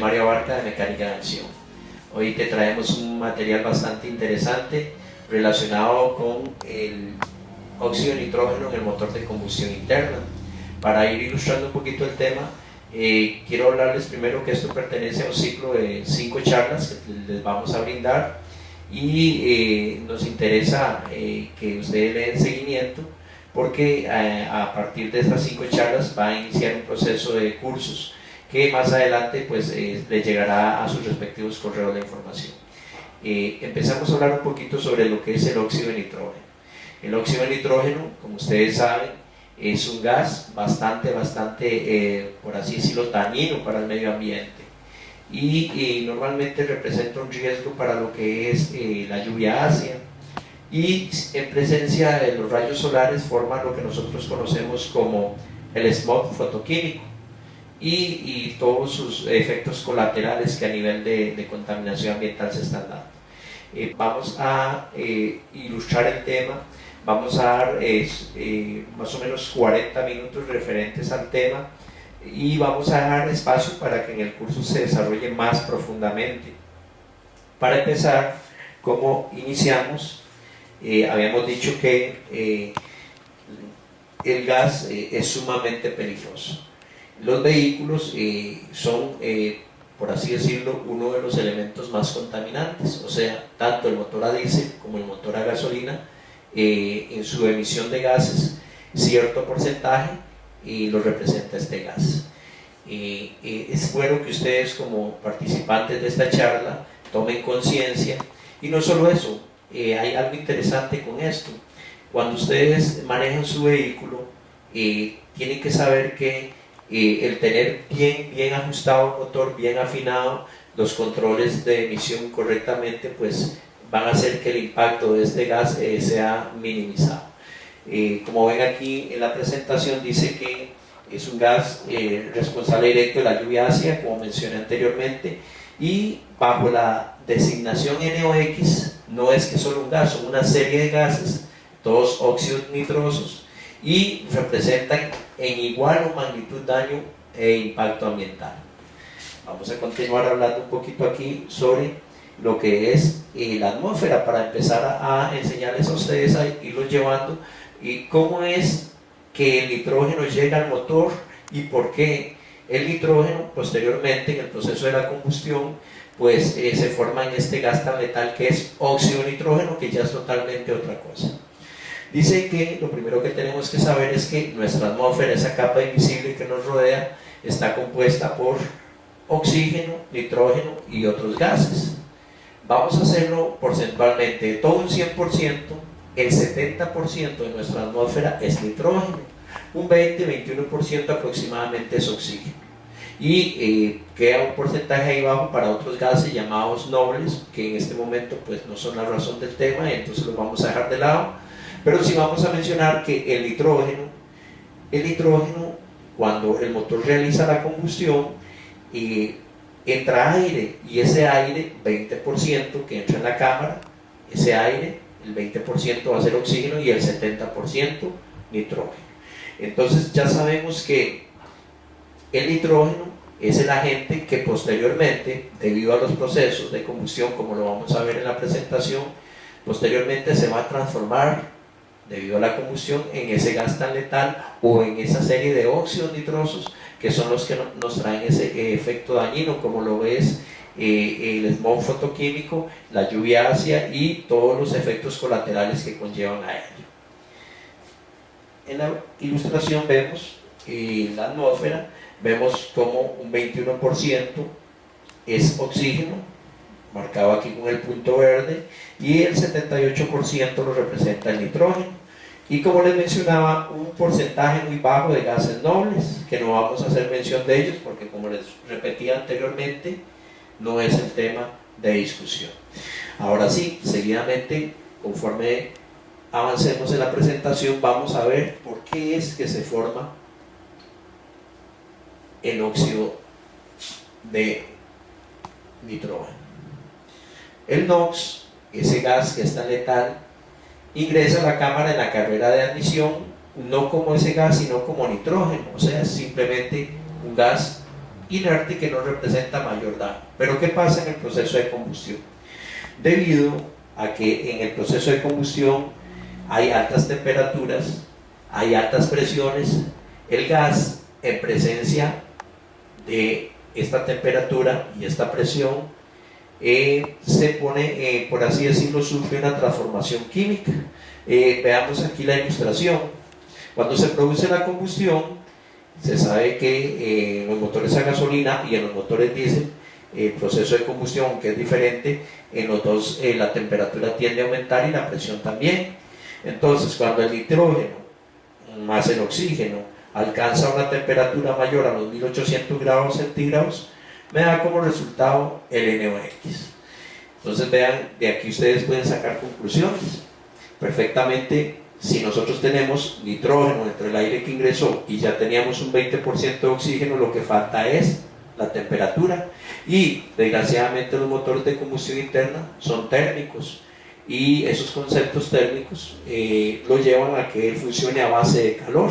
Mario Abarca de Mecánica de Acción. Hoy te traemos un material bastante interesante relacionado con el óxido de nitrógeno en el motor de combustión interna. Para ir ilustrando un poquito el tema, quiero hablarles primero que esto pertenece a un ciclo de 5 charlas que les vamos a brindar y nos interesa que ustedes le den seguimiento porque a partir de estas 5 charlas va a iniciar un proceso de cursos que más adelante pues les llegará a sus respectivos correos de información. Empezamos a hablar un poquito sobre lo que es el óxido de nitrógeno. El óxido de nitrógeno, como ustedes saben, es un gas bastante, por así decirlo, dañino para el medio ambiente y normalmente representa un riesgo para lo que es la lluvia ácida, y en presencia de los rayos solares forma lo que nosotros conocemos como el smog fotoquímico y todos sus efectos colaterales que a nivel de contaminación ambiental se están dando. Vamos a ilustrar el tema, vamos a dar más o menos 40 minutos referentes al tema y vamos a dejar espacio para que en el curso se desarrolle más profundamente. Para empezar, ¿cómo iniciamos? Habíamos dicho que el gas es sumamente peligroso. Los vehículos son, por así decirlo, uno de los elementos más contaminantes, o sea, tanto el motor a diésel como el motor a gasolina, en su emisión de gases, cierto porcentaje lo representa este gas. Es bueno que ustedes como participantes de esta charla tomen conciencia, y no solo eso, hay algo interesante con esto. Cuando ustedes manejan su vehículo, tienen que saber que el tener bien ajustado el motor, bien afinado, los controles de emisión correctamente, pues van a hacer que el impacto de este gas sea minimizado. Como ven aquí en la presentación, dice que es un gas responsable directo de la lluvia ácida, como mencioné anteriormente, y bajo la designación NOx no es que solo un gas, son una serie de gases, todos óxidos nitrosos, y representan en igual o magnitud daño e impacto ambiental. Vamos a continuar hablando un poquito aquí sobre lo que es la atmósfera, para empezar a enseñarles a ustedes, a irlos llevando, y cómo es que el nitrógeno llega al motor y por qué el nitrógeno posteriormente en el proceso de la combustión pues se forma en este gas tan letal que es óxido de nitrógeno, que ya es totalmente otra cosa. Dice que lo primero que tenemos que saber es que nuestra atmósfera, esa capa invisible que nos rodea, está compuesta por oxígeno, nitrógeno y otros gases. Vamos a hacerlo porcentualmente. De todo un 100%, el 70% de nuestra atmósfera es nitrógeno, un 20-21% aproximadamente es oxígeno, y queda un porcentaje ahí abajo para otros gases llamados nobles, que en este momento pues no son la razón del tema, y entonces los vamos a dejar de lado. Pero sí vamos a mencionar que el nitrógeno, cuando el motor realiza la combustión, entra aire, y ese aire, 20% que entra en la cámara, ese aire, el 20% va a ser oxígeno y el 70% nitrógeno. Entonces ya sabemos que el nitrógeno es el agente que posteriormente, debido a los procesos de combustión, como lo vamos a ver en la presentación, posteriormente se va a transformar, debido a la combustión, en ese gas tan letal o en esa serie de óxidos nitrosos que son los que nos traen ese efecto dañino, como lo es el smog fotoquímico, la lluvia ácida y todos los efectos colaterales que conllevan a ello. En la ilustración vemos la atmósfera, vemos como un 21% es oxígeno, marcado aquí con el punto verde, y el 78% lo representa el nitrógeno, y como les mencionaba, un porcentaje muy bajo de gases nobles, que no vamos a hacer mención de ellos porque, como les repetía anteriormente, no es el tema de discusión. Ahora sí, seguidamente, conforme avancemos en la presentación, vamos a ver por qué es que se forma el óxido de nitrógeno. El NOx, ese gas que es tan letal, ingresa a la cámara en la carrera de admisión, no como ese gas, sino como nitrógeno, o sea, es simplemente un gas inerte que no representa mayor daño. Pero ¿qué pasa en el proceso de combustión? Debido a que en el proceso de combustión hay altas temperaturas, hay altas presiones, el gas en presencia de esta temperatura y esta presión se pone, por así decirlo, sufre una transformación química. Veamos aquí la ilustración. Cuando se produce la combustión, se sabe que en los motores a gasolina y en los motores diésel, el proceso de combustión, aunque es diferente, en los dos la temperatura tiende a aumentar y la presión también. Entonces, cuando el nitrógeno más el oxígeno alcanza una temperatura mayor a los 1800 grados centígrados, me da como resultado el NOx. Entonces vean, de aquí ustedes pueden sacar conclusiones. Perfectamente, si nosotros tenemos nitrógeno entre el aire que ingresó y ya teníamos un 20% de oxígeno, lo que falta es la temperatura. Y desgraciadamente los motores de combustión interna son térmicos, y esos conceptos térmicos lo llevan a que funcione a base de calor.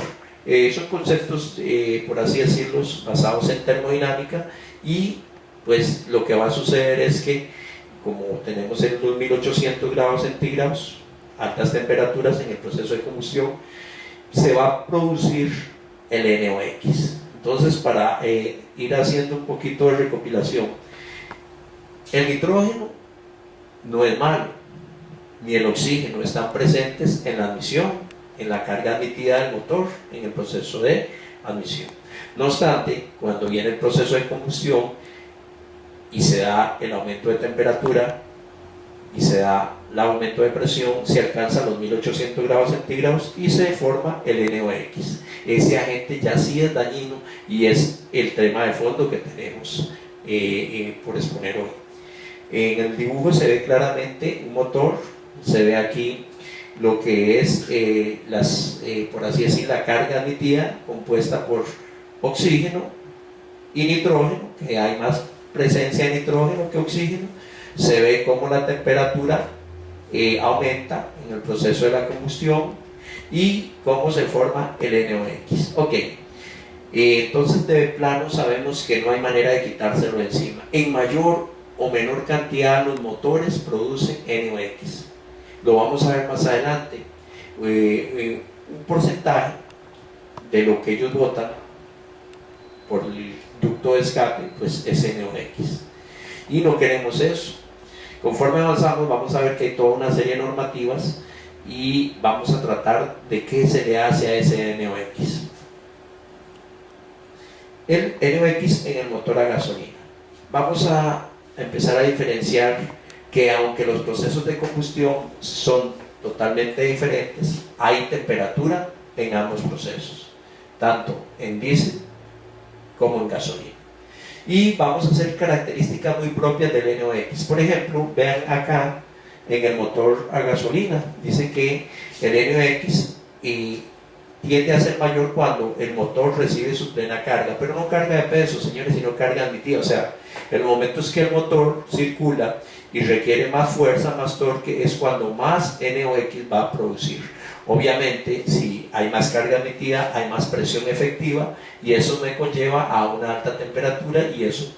Son conceptos, por así decirlo, basados en termodinámica, y pues lo que va a suceder es que, como tenemos en los 1800 grados centígrados, altas temperaturas en el proceso de combustión, se va a producir el NOx. Entonces, para ir haciendo un poquito de recopilación, el nitrógeno no es malo, ni el oxígeno están presentes en la admisión, en la carga admitida del motor, en el proceso de admisión. No obstante, cuando viene el proceso de combustión y se da el aumento de temperatura y se da el aumento de presión, se alcanza los 1800 grados centígrados y se forma el NOx. Ese agente ya sí es dañino y es el tema de fondo que tenemos por exponer hoy. En el dibujo se ve claramente un motor, se ve aquí lo que es por así decir, la carga admitida compuesta por oxígeno y nitrógeno, que hay más presencia de nitrógeno que oxígeno. Se ve cómo la temperatura aumenta en el proceso de la combustión y cómo se forma el NOx. Ok, entonces de plano sabemos que no hay manera de quitárselo encima. En mayor o menor cantidad los motores producen NOx. Lo vamos a ver más adelante. Un porcentaje de lo que ellos botan por el ducto de escape pues es NOx, y no queremos eso. Conforme avanzamos vamos a ver que hay toda una serie de normativas y vamos a tratar de qué se le hace a ese NOx. El NOx en el motor a gasolina. Vamos a empezar a diferenciar que aunque los procesos de combustión son totalmente diferentes, hay temperatura en ambos procesos, tanto en diésel como en gasolina. Y vamos a hacer características muy propias del NOx. Por ejemplo, vean acá en el motor a gasolina, dice que el NOx tiende a ser mayor cuando el motor recibe su plena carga, pero no carga de peso, señores, sino carga admitida. O sea, el momento es que el motor circula y requiere más fuerza, más torque, es cuando más NOx va a producir. Obviamente, si hay más carga admitida, hay más presión efectiva, y eso me conlleva a una alta temperatura, y eso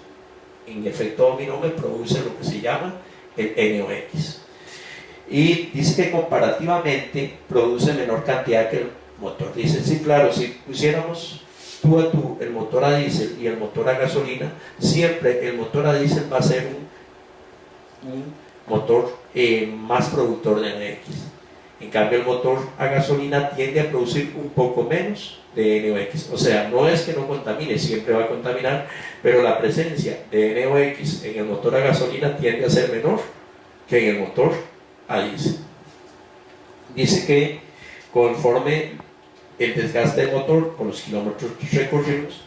en efecto dominó me produce lo que se llama el NOx. Y dice que comparativamente produce menor cantidad que el motor diésel. Sí, claro, si pusiéramos tú a tú el motor a diésel y el motor a gasolina, siempre el motor a diésel va a ser un motor más productor de NOx. En cambio, el motor a gasolina tiende a producir un poco menos de NOx. O sea, no es que no contamine, siempre va a contaminar, pero la presencia de NOx en el motor a gasolina tiende a ser menor que en el motor a diésel. Dice que conforme el desgaste del motor por los kilómetros recorridos,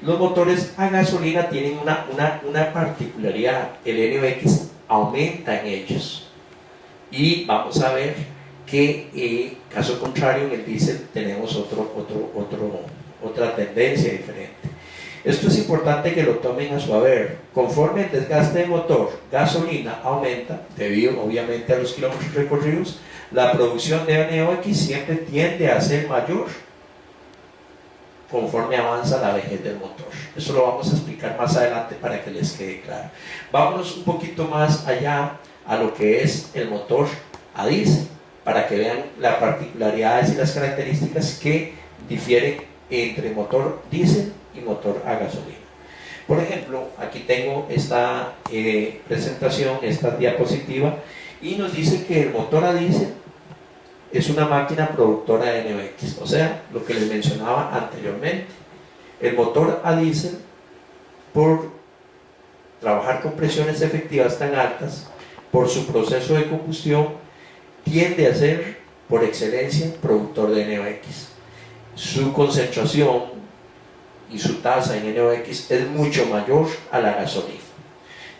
los motores a gasolina tienen una particularidad: el NOx aumenta en ellos. Y vamos a ver que, caso contrario, en el diésel tenemos otra tendencia diferente. Esto es importante que lo tomen a su haber. Conforme el desgaste de motor gasolina aumenta, debido obviamente a los kilómetros recorridos, la producción de NOx siempre tiende a ser mayor conforme avanza la vejez del motor. Eso lo vamos a explicar más adelante para que les quede claro. Vámonos un poquito más allá a lo que es el motor a diésel, para que vean las particularidades y las características que difieren entre motor diésel y motor a gasolina. Por ejemplo, aquí tengo esta presentación, esta diapositiva, y nos dice que el motor a diésel es una máquina productora de NOx, o sea, lo que les mencionaba anteriormente. El motor a diésel, por trabajar con presiones efectivas tan altas, por su proceso de combustión, tiende a ser, por excelencia, productor de NOx. Su concentración y su tasa en NOx es mucho mayor a la gasolina.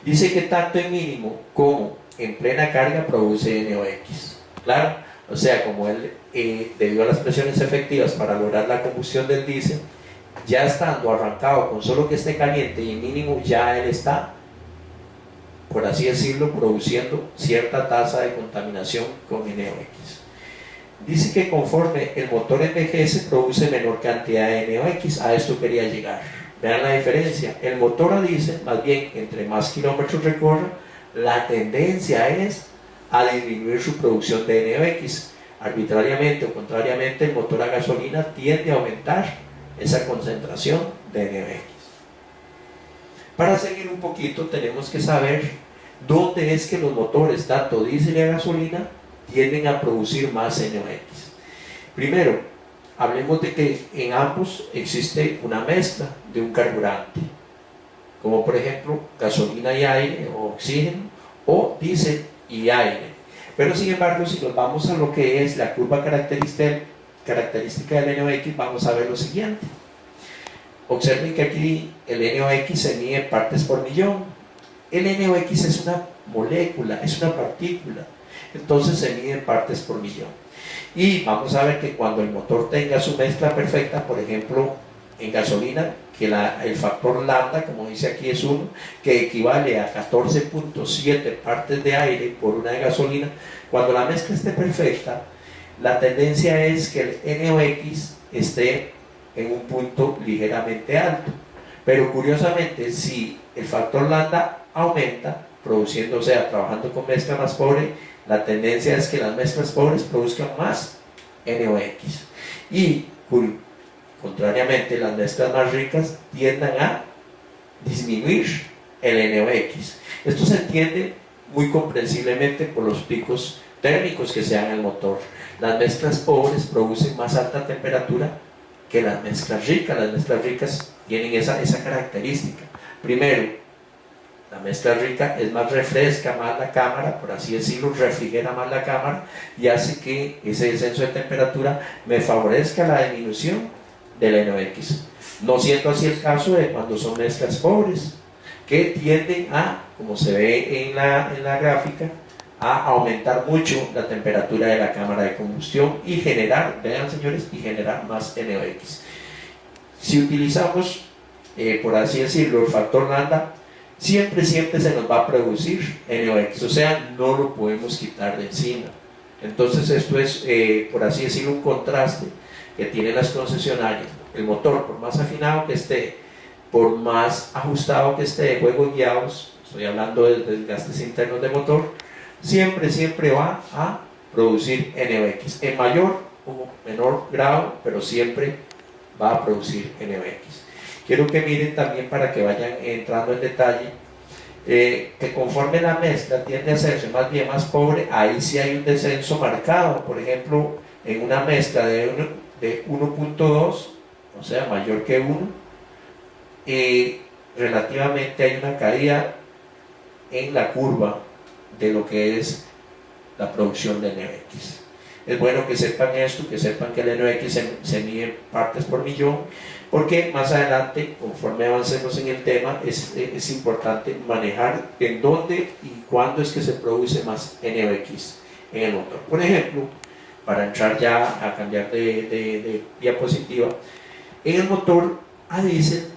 Dice que tanto en mínimo como en plena carga produce NOx. Claro, o sea, como él, debido a las presiones efectivas para lograr la combustión del diésel, ya estando arrancado con solo que esté caliente y en mínimo, ya él está, por así decirlo, produciendo cierta tasa de contaminación con NOx. Dice que conforme el motor envejece produce menor cantidad de NOx. A esto quería llegar. Vean la diferencia. El motor a diésel, más bien, entre más kilómetros recorra, la tendencia es a disminuir su producción de NOx. Arbitrariamente o contrariamente, el motor a gasolina tiende a aumentar esa concentración de NOx. Para seguir un poquito, tenemos que saber dónde es que los motores, tanto diésel y a gasolina, tienden a producir más NOx. Primero, hablemos de que en ambos existe una mezcla de un carburante, como por ejemplo gasolina y aire o oxígeno, o diésel y aire. Pero sin embargo, si nos vamos a lo que es la curva característica del NOx, vamos a ver lo siguiente. Observen que aquí el NOx se mide en partes por millón. El NOx es una molécula, es una partícula, entonces se mide en partes por millón. Y vamos a ver que cuando el motor tenga su mezcla perfecta, por ejemplo en gasolina, que el factor lambda, como dice aquí, es 1, que equivale a 14.7 partes de aire por una de gasolina. Cuando la mezcla esté perfecta, la tendencia es que el NOx esté en un punto ligeramente alto. Pero curiosamente, si el factor lambda aumenta, produciendo, o sea, trabajando con mezcla más pobre, la tendencia es que las mezclas pobres produzcan más NOx. Y contrariamente, las mezclas más ricas tiendan a disminuir el NOx. Esto se entiende muy comprensiblemente por los picos térmicos que se dan en el motor. Las mezclas pobres producen más alta temperatura que las mezclas ricas. Las mezclas ricas tienen esa característica. Primero, la mezcla rica es más, refresca más la cámara, por así decirlo, refrigera más la cámara y hace que ese descenso de temperatura me favorezca la disminución del NOx. No siendo así el caso de cuando son mezclas pobres, que tienden a, como se ve en la gráfica, a aumentar mucho la temperatura de la cámara de combustión y generar, vean señores, y generar más NOx. Si utilizamos, por así decirlo, el factor lambda, siempre se nos va a producir NOx, o sea, no lo podemos quitar de encima. Entonces esto es, por así decirlo, un contraste que tienen las concesionarias. El motor, por más afinado que esté, por más ajustado que esté de juegos guiados, estoy hablando de desgastes internos de motor, siempre va a producir NOx, en mayor o menor grado, pero siempre va a producir NOx. Quiero que miren también, para que vayan entrando en detalle, que conforme la mezcla tiende a hacerse más bien más pobre, ahí sí hay un descenso marcado. Por ejemplo, en una mezcla de 1.2, o sea, mayor que 1, relativamente hay una caída en la curva de lo que es la producción de NOx. Es bueno que sepan esto, que sepan que el NOx se mide en partes por millón, porque más adelante, conforme avancemos en el tema, es importante manejar en dónde y cuándo es que se produce más NOx en el motor. Por ejemplo, para entrar ya a cambiar de diapositiva, en el motor a diésel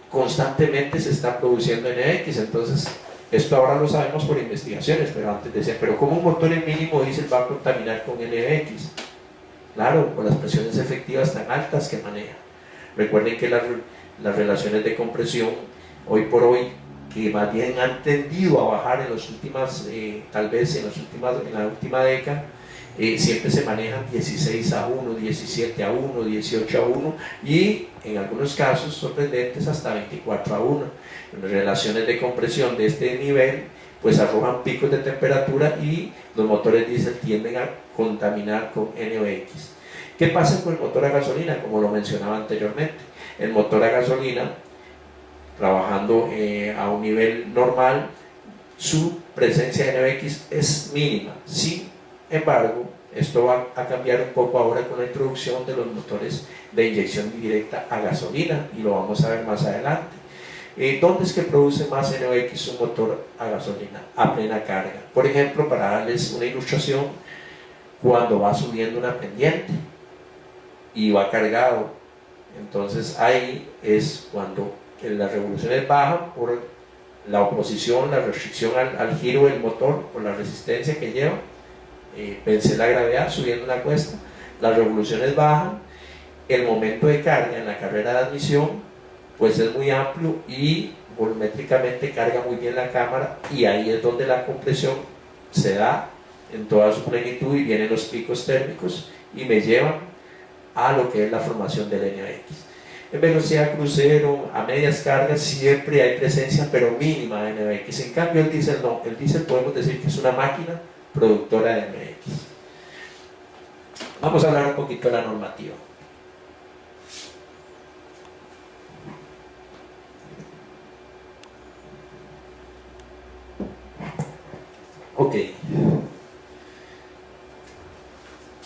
constantemente se está produciendo NOx. Entonces, esto ahora lo sabemos por investigaciones, pero antes decía, pero ¿cómo un motor en mínimo diésel va a contaminar con NOx? Claro, por las presiones efectivas tan altas que maneja. Recuerden que las relaciones de compresión, hoy por hoy, que más bien han tendido a bajar en las últimas, tal vez en la última década, siempre se manejan 16:1, 17:1, 18:1 y en algunos casos sorprendentes hasta 24:1. En relaciones de compresión de este nivel pues arrojan picos de temperatura y los motores diésel tienden a contaminar con NOx. ¿Qué pasa con el motor a gasolina? Como lo mencionaba anteriormente, el motor a gasolina trabajando a un nivel normal, su presencia de NOx es mínima. Sin embargo, esto va a cambiar un poco ahora con la introducción de los motores de inyección directa a gasolina, y lo vamos a ver más adelante. ¿Dónde es que produce más NOx un motor a gasolina? A plena carga. Por ejemplo, para darles una ilustración, cuando va subiendo una pendiente y va cargado, entonces ahí es cuando las revoluciones bajan por la oposición, la restricción al giro del motor, por la resistencia que lleva, vence la gravedad subiendo una cuesta, las revoluciones bajan, el momento de carga en la carrera de admisión pues es muy amplio y volumétricamente carga muy bien la cámara, y ahí es donde la compresión se da en toda su plenitud y vienen los picos térmicos y me llevan a lo que es la formación del NOx. En velocidad crucero, a medias cargas, siempre hay presencia pero mínima de NOx. En cambio el diésel no, el diésel podemos decir que es una máquina productora de NOx. Vamos a hablar un poquito de la normativa. Ok.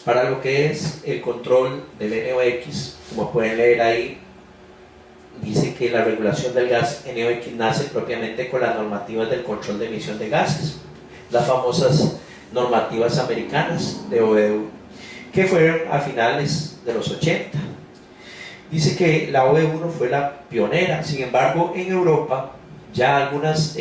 Para lo que es el control del NOx, como pueden leer ahí, dice que la regulación del gas NOx nace propiamente con las normativas del control de emisión de gases, las famosas normativas americanas de OED1, que fueron a finales de los 80. Dice que la OED1 fue la pionera, sin embargo en Europa ya algunas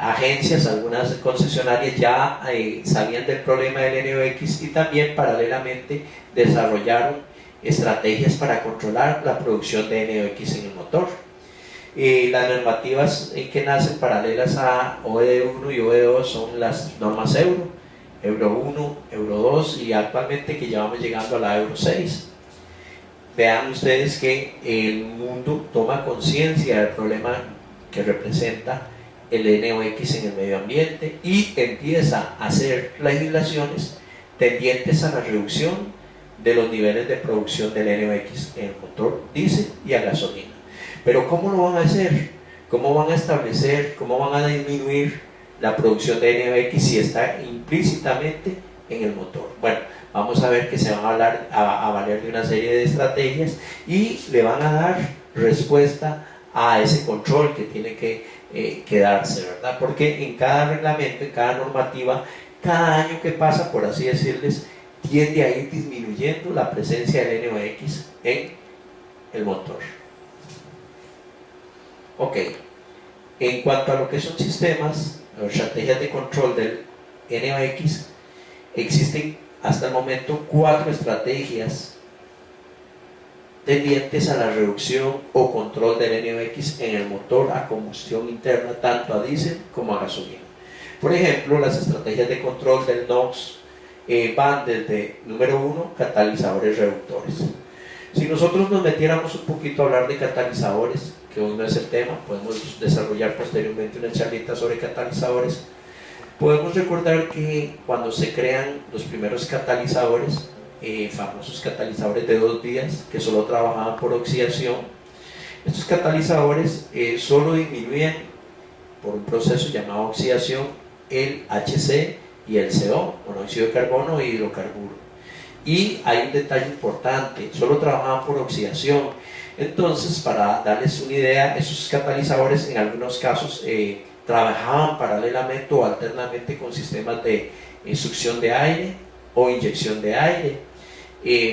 agencias, algunas concesionarias ya sabían del problema del NOx y también paralelamente desarrollaron estrategias para controlar la producción de NOx en el motor. Las normativas que nacen paralelas a OED1 y OED2 son las normas Euro 1, Euro 2 y actualmente que ya vamos llegando a la Euro 6. Vean ustedes que el mundo toma conciencia del problema que representa el NOx en el medio ambiente y empieza a hacer legislaciones tendientes a la reducción de los niveles de producción del NOx en el motor diésel y a gasolina. Pero ¿cómo lo van a hacer? ¿Cómo van a establecer, cómo van a disminuir la producción de NOx si está implícitamente en el motor? Bueno, vamos a ver que se van a valer de una serie de estrategias y le van a dar respuesta a ese control que tiene que darse, ¿verdad? Porque en cada reglamento, en cada normativa, cada año que pasa, por así decirles, tiende a ir disminuyendo la presencia del NOx en el motor. Ok, en cuanto a lo que son sistemas o estrategias de control del NOx, existen hasta el momento 4 estrategias tendientes a la reducción o control del NOx en el motor a combustión interna, tanto a diésel como a gasolina. Por ejemplo, las estrategias de control del NOx van desde, número 1, catalizadores reductores. Si nosotros nos metiéramos un poquito a hablar de catalizadores, que hoy no es el tema, podemos desarrollar posteriormente una charlita sobre catalizadores, podemos recordar que cuando se crean los primeros catalizadores, famosos catalizadores de 2 vías que solo trabajaban por oxidación, estos catalizadores solo disminuían por un proceso llamado oxidación el HC y el CO, monóxido de carbono e hidrocarburo. Y hay un detalle importante, solo trabajaban por oxidación. Entonces, para darles una idea, esos catalizadores en algunos casos trabajaban paralelamente o alternamente con sistemas de succión de aire o inyección de aire,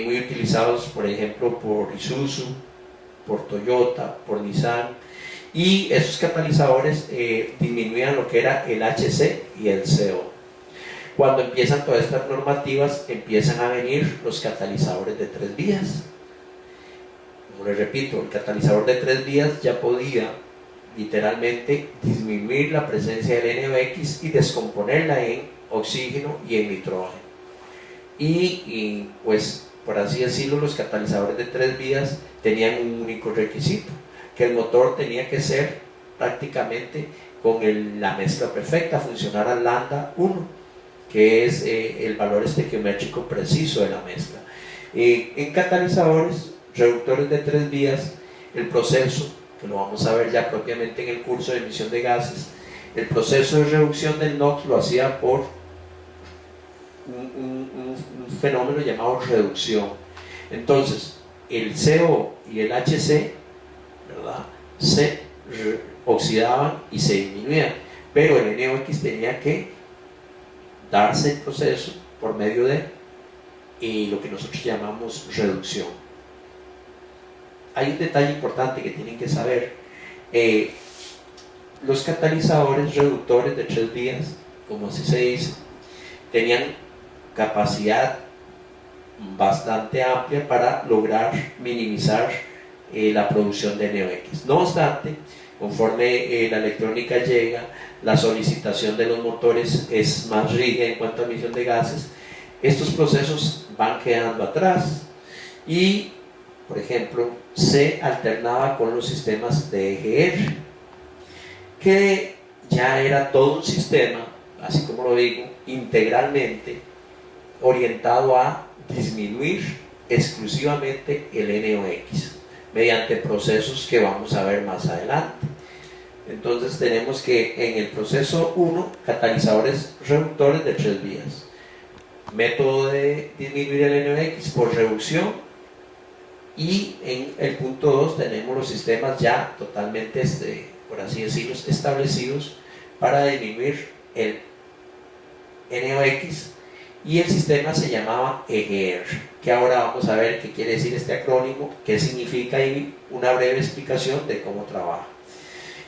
muy utilizados por ejemplo por Isuzu, por Toyota, por Nissan, y esos catalizadores disminuían lo que era el HC y el CO. Cuando empiezan todas estas normativas, empiezan a venir los catalizadores de 3 vías. Como les repito, el catalizador de 3 vías ya podía literalmente disminuir la presencia del NOx y descomponerla en oxígeno y en nitrógeno. Y pues, por así decirlo, los catalizadores de 3 vías tenían un único requisito, que el motor tenía que ser prácticamente con la mezcla perfecta, funcionar a lambda 1, que es el valor estequiométrico preciso de la mezcla. En catalizadores reductores de 3 vías, el proceso, que lo vamos a ver ya propiamente en el curso de emisión de gases, el proceso de reducción del NOx lo hacía por un fenómeno llamado reducción. Entonces, el CO y el HC, ¿verdad?, se oxidaban y se disminuían, pero el NOx tenía que darse el proceso por medio de lo que nosotros llamamos reducción. Hay un detalle importante que tienen que saber. Los catalizadores reductores de 3 vías, como así se dice, tenían capacidad bastante amplia para lograr minimizar la producción de NOx. No obstante, conforme la electrónica llega, la solicitación de los motores es más rígida en cuanto a emisión de gases, estos procesos van quedando atrás y, por ejemplo, se alternaba con los sistemas de EGR, que ya era todo un sistema, así como lo digo, integralmente orientado a disminuir exclusivamente el NOx mediante procesos que vamos a ver más adelante. Entonces tenemos que en el proceso 1, catalizadores reductores de 3 vías, método de disminuir el NOx por reducción, y en el punto 2 tenemos los sistemas ya totalmente, por así decirlo, establecidos para disminuir el NOx, y el sistema se llamaba EGR, que ahora vamos a ver qué quiere decir este acrónimo, qué significa y una breve explicación de cómo trabaja.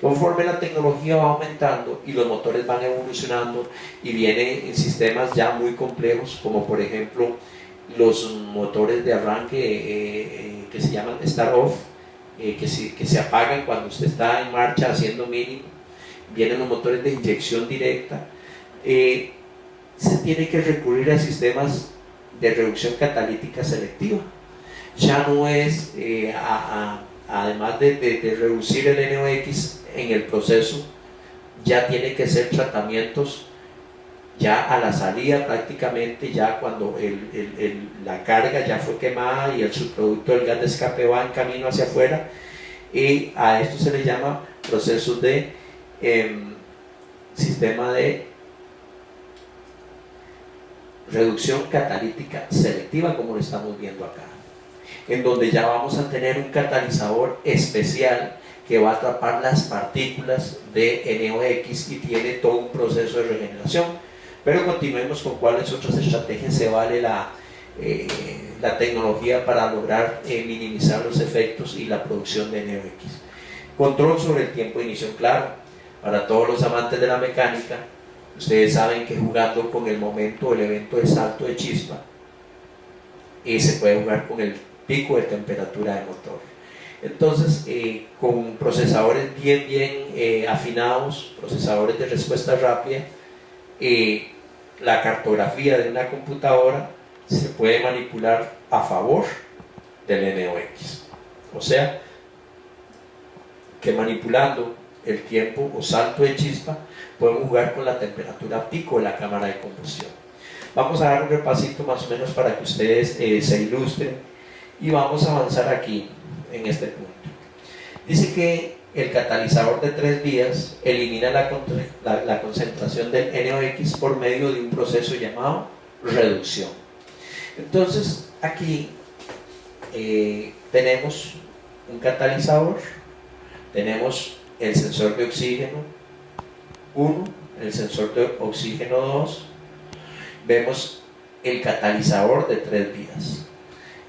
Conforme la tecnología va aumentando y los motores van evolucionando y vienen en sistemas ya muy complejos, como por ejemplo los motores de arranque que se llaman start-off, que se apagan cuando usted está en marcha haciendo mínimo, vienen los motores de inyección directa, se tiene que recurrir a sistemas de reducción catalítica selectiva. Ya no es, además de reducir el NOx en el proceso, ya tiene que ser tratamientos ya a la salida, prácticamente ya cuando la carga ya fue quemada y el subproducto del gas de escape va en camino hacia afuera, y a esto se le llama procesos de sistema de reducción catalítica selectiva, como lo estamos viendo acá, en donde ya vamos a tener un catalizador especial que va a atrapar las partículas de NOx y tiene todo un proceso de regeneración. Pero continuemos con cuáles otras estrategias se vale la tecnología para lograr minimizar los efectos y la producción de NOx. Control sobre el tiempo de ignición. Claro, para todos los amantes de la mecánica, ustedes saben que jugando con el momento, el evento de salto de chispa, se puede jugar con el pico de temperatura del motor. Entonces, con procesadores bien afinados, procesadores de respuesta rápida, la cartografía de una computadora se puede manipular a favor del NOx. O sea, que manipulando el tiempo o salto de chispa podemos jugar con la temperatura pico de la cámara de combustión. Vamos a dar un repasito más o menos para que ustedes se ilustren, y vamos a avanzar aquí en este punto. Dice que el catalizador de 3 vías elimina la concentración del NOx por medio de un proceso llamado reducción. Entonces aquí tenemos un catalizador, tenemos el sensor de oxígeno 1, el sensor de oxígeno 2, vemos el catalizador de 3 vías.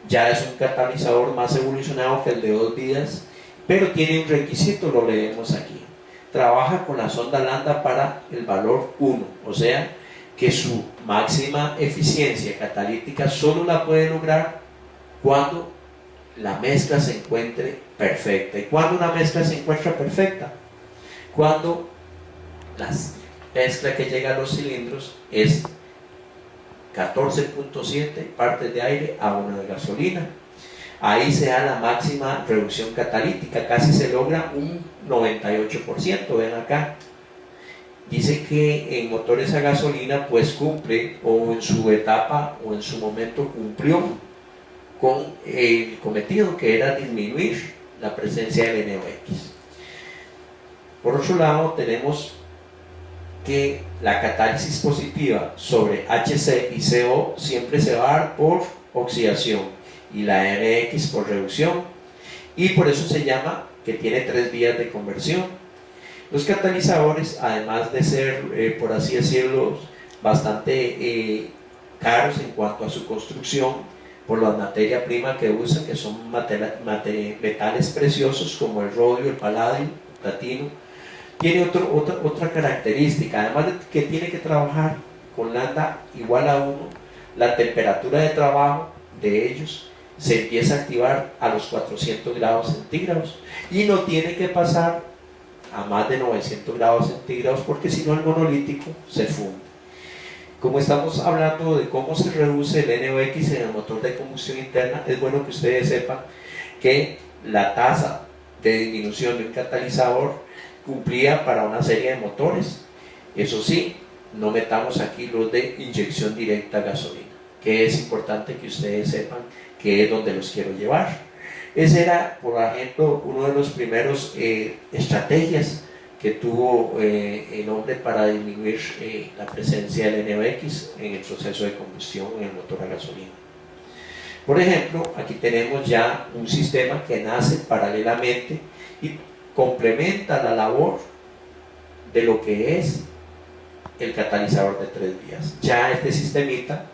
Ya es un catalizador más evolucionado que el de 2 vías, pero tiene un requisito, lo leemos aquí. Trabaja con la sonda lambda para el valor 1, o sea que su máxima eficiencia catalítica solo la puede lograr cuando la mezcla se encuentre perfecta. ¿Y cuándo una mezcla se encuentra perfecta? Cuando la mezcla que llega a los cilindros es 14.7 partes de aire a 1 de gasolina. Ahí se da la máxima reducción catalítica, casi se logra un 98%. Ven acá, dice que en motores a gasolina pues cumple, o en su etapa o en su momento cumplió con el cometido, que era disminuir la presencia del NOx. Por otro lado, tenemos que la catálisis positiva sobre HC y CO siempre se va a dar por oxidación, y la NX por reducción, y por eso se llama que tiene 3 vías de conversión. Los catalizadores, además de ser, por así decirlo, bastante caros en cuanto a su construcción, por la materia prima que usan, que son metales preciosos como el rodio, el paladio, el platino, tiene otra característica. Además de que tiene que trabajar con lambda igual a 1, la temperatura de trabajo de ellos se empieza a activar a los 400 grados centígrados, y no tiene que pasar a más de 900 grados centígrados, porque si no el monolítico se funde. Como estamos hablando de cómo se reduce el NOx en el motor de combustión interna, es bueno que ustedes sepan que la tasa de disminución de un catalizador cumplía para una serie de motores. Eso sí, no metamos aquí los de inyección directa a gasolina, que es importante que ustedes sepan que es donde los quiero llevar. Ese era, por ejemplo, uno de los primeros estrategias que tuvo el hombre para disminuir la presencia del NOx en el proceso de combustión en el motor a gasolina. Por ejemplo, aquí tenemos ya un sistema que nace paralelamente y complementa la labor de lo que es el catalizador de 3 vías. Ya este sistemita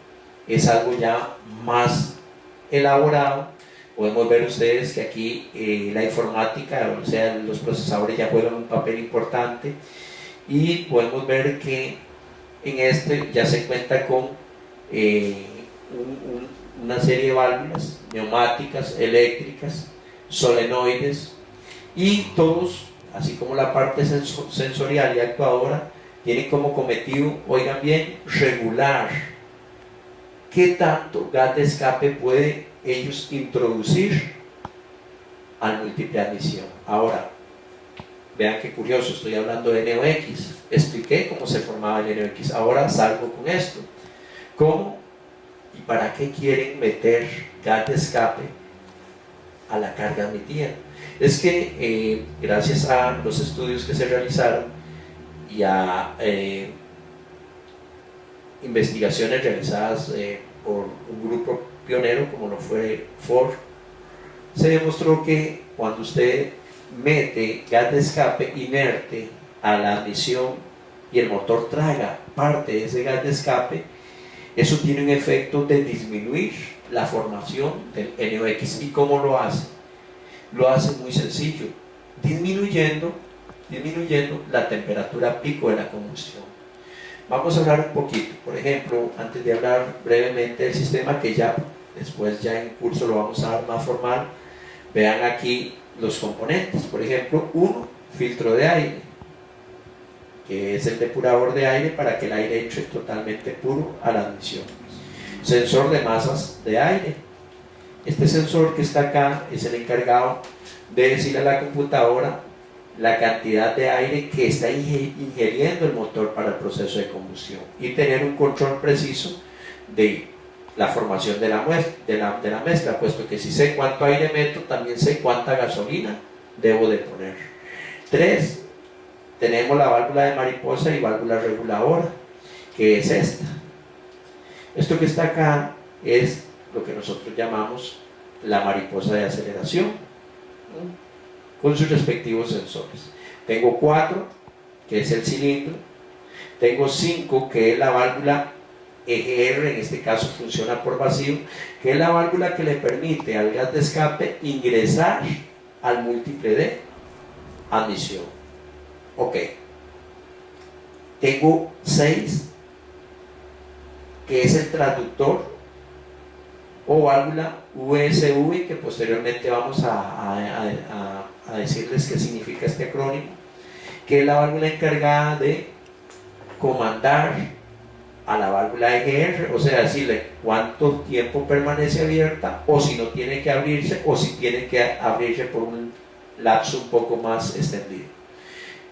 es algo ya más elaborado. Podemos ver ustedes que aquí la informática, o sea, los procesadores ya juegan un papel importante, y podemos ver que en este ya se cuenta con una serie de válvulas neumáticas, eléctricas, solenoides, y todos, así como la parte sensorial y actuadora, tienen como cometido, oigan bien, regular qué tanto gas de escape puede ellos introducir al múltiple de admisión. Ahora, vean qué curioso, estoy hablando de NOx, expliqué cómo se formaba el NOx, ahora salgo con esto. ¿Cómo y para qué quieren meter gas de escape a la carga admitida? Es que gracias a los estudios que se realizaron y a investigaciones realizadas por un grupo pionero como lo fue Ford, se demostró que cuando usted mete gas de escape inerte a la admisión y el motor traga parte de ese gas de escape, eso tiene un efecto de disminuir la formación del NOx. ¿Y cómo lo hace? Lo hace muy sencillo, disminuyendo la temperatura pico de la combustión. Vamos a hablar un poquito, por ejemplo, antes de hablar brevemente del sistema, que ya después ya en curso lo vamos a dar más formal. Vean aquí los componentes. Por ejemplo, filtro de aire, que es el depurador de aire para que el aire entre totalmente puro a la admisión. Sensor de masas de aire. Este sensor que está acá es el encargado de decirle a la computadora la cantidad de aire que está ingiriendo el motor para el proceso de combustión, y tener un control preciso de la formación de la mezcla, puesto que si sé cuánto aire meto, también sé cuánta gasolina debo de poner. 3. Tenemos la válvula de mariposa y válvula reguladora, que es esta. Esto que está acá es lo que nosotros llamamos la mariposa de aceleración, ¿no?, con sus respectivos sensores. Tengo 4, que es el cilindro. Tengo 5, que es la válvula EGR, en este caso funciona por vacío, que es la válvula que le permite al gas de escape ingresar al múltiple de admisión. Ok. Tengo 6, que es el transductor o válvula USV, que posteriormente vamos a decirles qué significa este acrónimo, que es la válvula encargada de comandar a la válvula EGR, o sea, decirle cuánto tiempo permanece abierta, o si no tiene que abrirse, o si tiene que abrirse por un lapso un poco más extendido.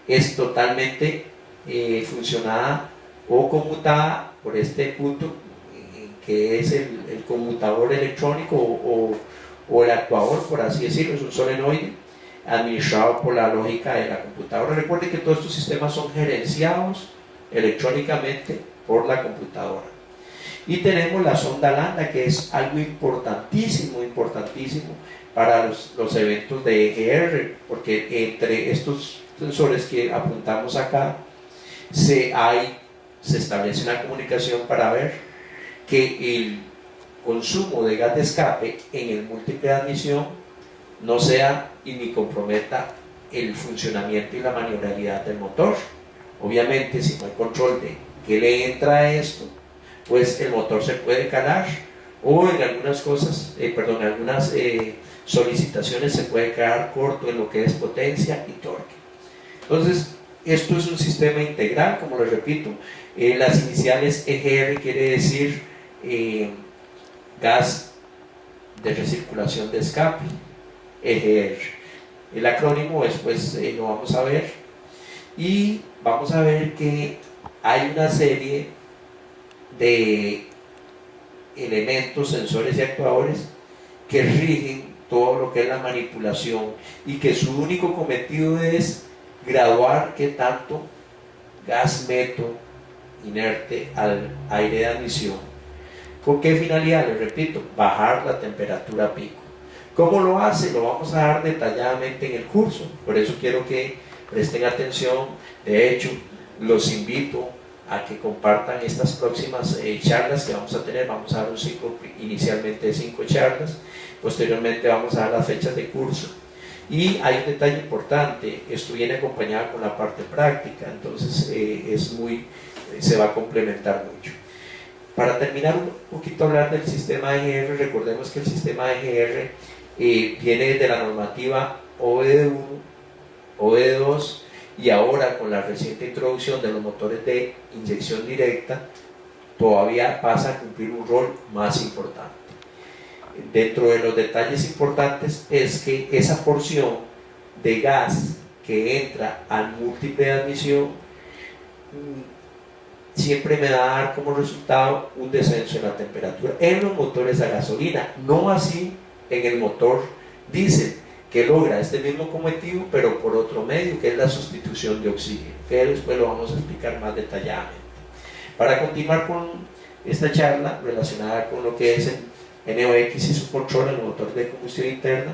Es totalmente funcionada o conmutada por este punto que es el conmutador electrónico o el actuador, por así decirlo. Es un solenoide administrado por la lógica de la computadora. Recuerden que todos estos sistemas son gerenciados electrónicamente por la computadora. Y tenemos la sonda lambda, que es algo importantísimo para los eventos de EGR, porque entre estos sensores que apuntamos acá se establece una comunicación para ver que el consumo de gas de escape en el múltiple de admisión no sea y ni comprometa el funcionamiento y la maniobrabilidad del motor. Obviamente, si no hay control de qué le entra a esto, pues el motor se puede calar, o en algunas cosas, algunas solicitaciones se puede quedar corto en lo que es potencia y torque. Entonces, esto es un sistema integral, como les repito. Las iniciales EGR quiere decir gas de recirculación de escape, EGR. El acrónimo después lo vamos a ver, y vamos a ver que hay una serie de elementos, sensores y actuadores que rigen todo lo que es la manipulación, y que su único cometido es graduar qué tanto gas meto inerte al aire de admisión. ¿Con qué finalidad? Les repito, bajar la temperatura pico. ¿Cómo lo hace? Lo vamos a dar detalladamente en el curso, por eso quiero que presten atención. De hecho, los invito a que compartan estas próximas charlas que vamos a tener. Vamos a dar un ciclo inicialmente de 5 charlas, posteriormente vamos a dar las fechas de curso. Y hay un detalle importante: esto viene acompañado con la parte práctica, entonces se va a complementar mucho. Para terminar un poquito hablar del sistema EGR, recordemos que el sistema EGR viene de la normativa OBD1, OBD2, y ahora con la reciente introducción de los motores de inyección directa todavía pasa a cumplir un rol más importante. Dentro de los detalles importantes es que esa porción de gas que entra al múltiple de admisión siempre me va a dar como resultado un descenso en la temperatura en los motores a gasolina, no así en el motor diésel, que logra este mismo cometido pero por otro medio, que es la sustitución de oxígeno, que después lo vamos a explicar más detalladamente. Para continuar con esta charla relacionada con lo que es el NOx y su control en el motor de combustión interna,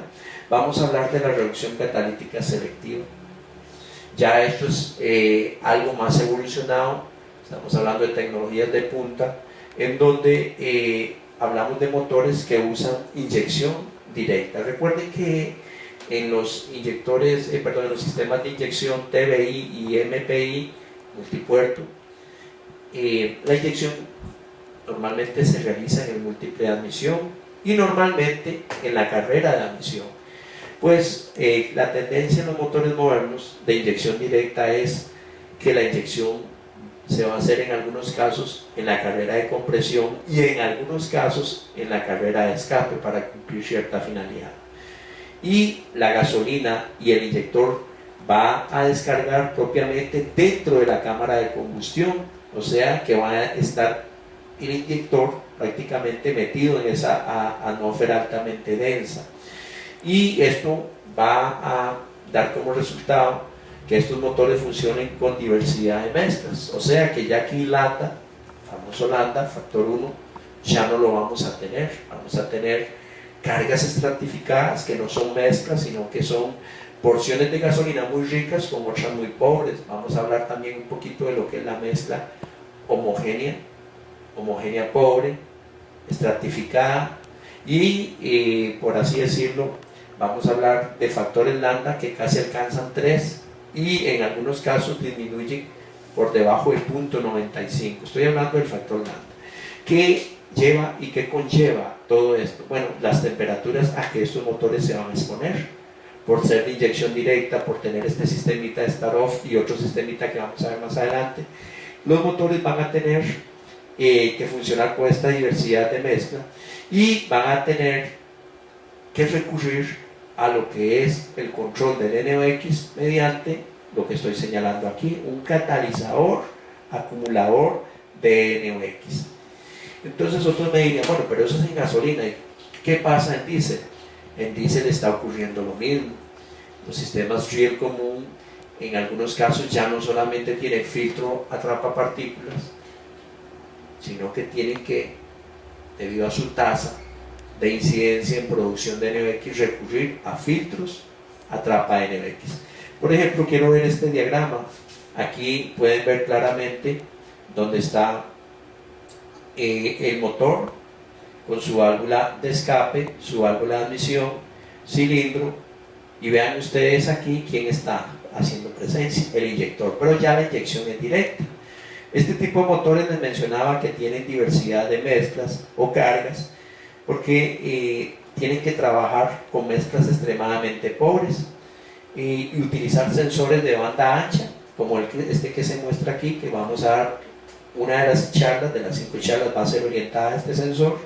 vamos a hablar de la reducción catalítica selectiva. Ya esto es algo más evolucionado. Estamos hablando de tecnologías de punta, en donde hablamos de motores que usan inyección directa. Recuerden que en los inyectores, en los sistemas de inyección TBI y MPI multipuerto, la inyección normalmente se realiza en el múltiple de admisión y normalmente en la carrera de admisión. Pues la tendencia en los motores modernos de inyección directa es que la inyección se va a hacer en algunos casos en la carrera de compresión y en algunos casos en la carrera de escape para cumplir cierta finalidad. Y la gasolina y el inyector va a descargar propiamente dentro de la cámara de combustión, o sea que va a estar el inyector prácticamente metido en esa atmósfera altamente densa, y esto va a dar como resultado que estos motores funcionen con diversidad de mezclas, o sea que ya aquí lambda, famoso lambda, factor 1, ya no lo vamos a tener cargas estratificadas que no son mezclas, sino que son porciones de gasolina muy ricas con otras muy pobres. Vamos a hablar también un poquito de lo que es la mezcla homogénea pobre, estratificada, y por así decirlo, vamos a hablar de factores lambda que casi alcanzan 3 y en algunos casos disminuyen por debajo del 0.95. Estoy hablando del factor lambda. ¿Qué lleva y qué conlleva todo esto? Bueno, las temperaturas a que estos motores se van a exponer, por ser de inyección directa, por tener este sistemita de start-off y otro sistemita que vamos a ver más adelante. Los motores van a tener que funcionar con esta diversidad de mezcla y van a tener que recurrir a lo que es el control del NOx mediante lo que estoy señalando aquí, un catalizador acumulador de NOx. Entonces otros me dirían, bueno, pero eso es en gasolina, ¿qué pasa en diésel? En diésel está ocurriendo lo mismo. Los sistemas Real común en algunos casos ya no solamente tienen filtro atrapa partículas, sino que tienen que, debido a su tasa de incidencia en producción de NOx, recurrir a filtros atrapa NOx. Por ejemplo, quiero ver este diagrama. Aquí pueden ver claramente donde está el motor con su válvula de escape, su válvula de admisión, cilindro, y vean ustedes aquí quién está haciendo presencia, el inyector, pero ya la inyección es directa. Este tipo de motores les mencionaba que tienen diversidad de mezclas o cargas porque tienen que trabajar con mezclas extremadamente pobres y utilizar sensores de banda ancha como este que se muestra aquí, que vamos a dar. Una de las charlas, de las 5 charlas, va a ser orientada a este sensor.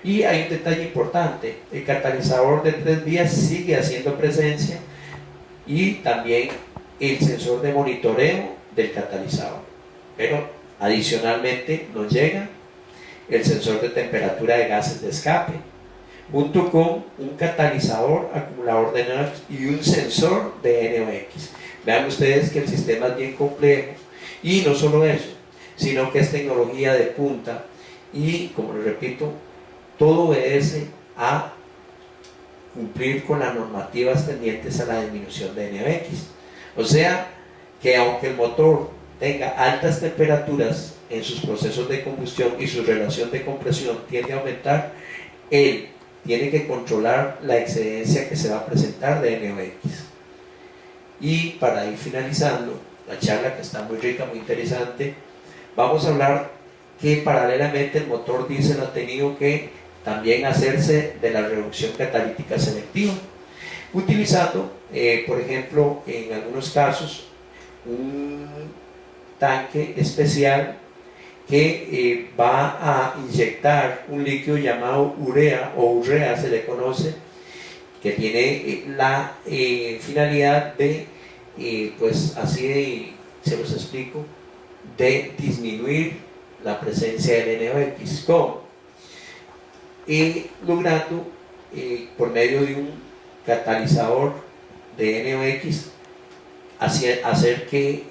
Y hay un detalle importante: el catalizador de 3 vías sigue haciendo presencia, y también el sensor de monitoreo del catalizador, pero adicionalmente nos llega el sensor de temperatura de gases de escape, junto con un catalizador acumulador de NOx y un sensor de NOx. Vean ustedes que el sistema es bien complejo, y no solo eso, sino que es tecnología de punta, y como les repito, todo obedece a cumplir con las normativas tendientes a la disminución de NOx. O sea que aunque el motor tenga altas temperaturas en sus procesos de combustión y su relación de compresión tiende a aumentar, él tiene que controlar la excedencia que se va a presentar de NOx. Y para ir finalizando la charla, que está muy rica, muy interesante, vamos a hablar que paralelamente el motor diésel ha tenido que también hacerse de la reducción catalítica selectiva, utilizando, por ejemplo, en algunos casos, un tanque especial que va a inyectar un líquido llamado urea, o urea se le conoce, que tiene la finalidad de, pues así se los explico, de disminuir la presencia del NOx, ¿cómo? Logrando por medio de un catalizador de NOx hacer que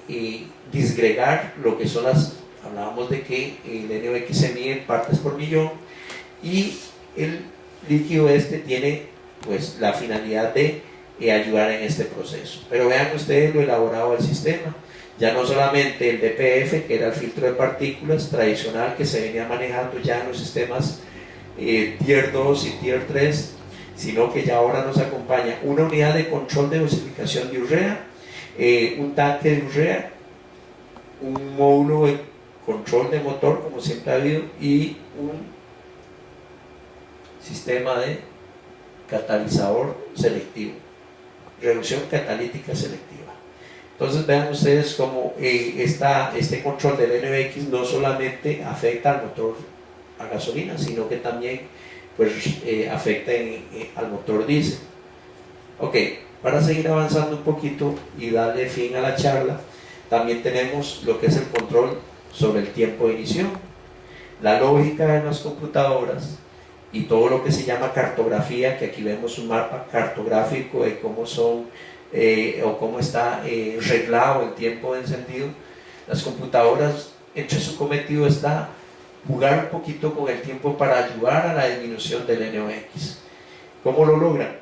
disgregar lo que son hablábamos de que el NOx se mide en partes por millón, y el líquido este tiene pues la finalidad de ayudar en este proceso. Pero vean ustedes lo elaborado del sistema. Ya no solamente el DPF, que era el filtro de partículas tradicional que se venía manejando ya en los sistemas Tier 2 y Tier 3, sino que ya ahora nos acompaña una unidad de control de dosificación de urea, un tanque de urea, un módulo de control de motor, como siempre ha habido, y un sistema de catalizador selectivo, reducción catalítica selectiva. Entonces vean ustedes cómo este control del NOx no solamente afecta al motor a gasolina, sino que también pues, afecta al motor diésel. Ok, para seguir avanzando un poquito y darle fin a la charla, también tenemos lo que es el control sobre el tiempo de ignición, la lógica de las computadoras y todo lo que se llama cartografía, que aquí vemos un mapa cartográfico de cómo son o cómo está reglado el tiempo de encendido. Las computadoras, entre su cometido está jugar un poquito con el tiempo para ayudar a la disminución del NOx. ¿Cómo lo logran?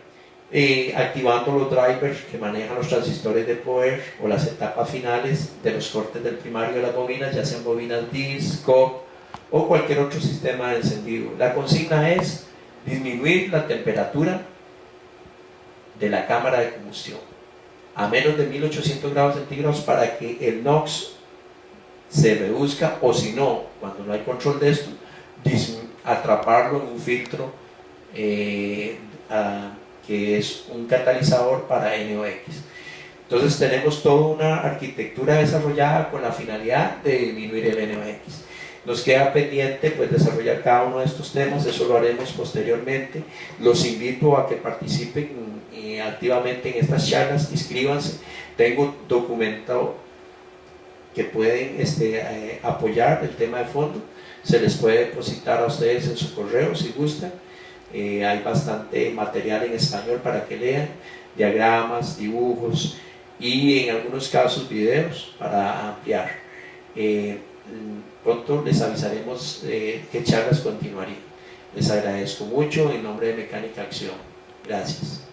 Activando los drivers que manejan los transistores de poder o las etapas finales de los cortes del primario de las bobinas, ya sean bobinas DIS, COP o cualquier otro sistema de encendido. La consigna es disminuir la temperatura de la cámara de combustión a menos de 1800 grados centígrados para que el NOx se reduzca, o si no, cuando no hay control de esto, atraparlo en un filtro que es un catalizador para NOx. Entonces tenemos toda una arquitectura desarrollada con la finalidad de disminuir el NOx. Nos queda pendiente pues desarrollar cada uno de estos temas, eso lo haremos posteriormente. Los invito a que participen activamente en estas charlas, inscríbanse. Tengo documentado que pueden apoyar el tema de fondo, se les puede depositar a ustedes en su correo si gustan. Hay bastante material en español para que lean, diagramas, dibujos y en algunos casos videos para ampliar. Pronto les avisaremos qué charlas continuarían. Les agradezco mucho en nombre de Mecánica Acción. Gracias.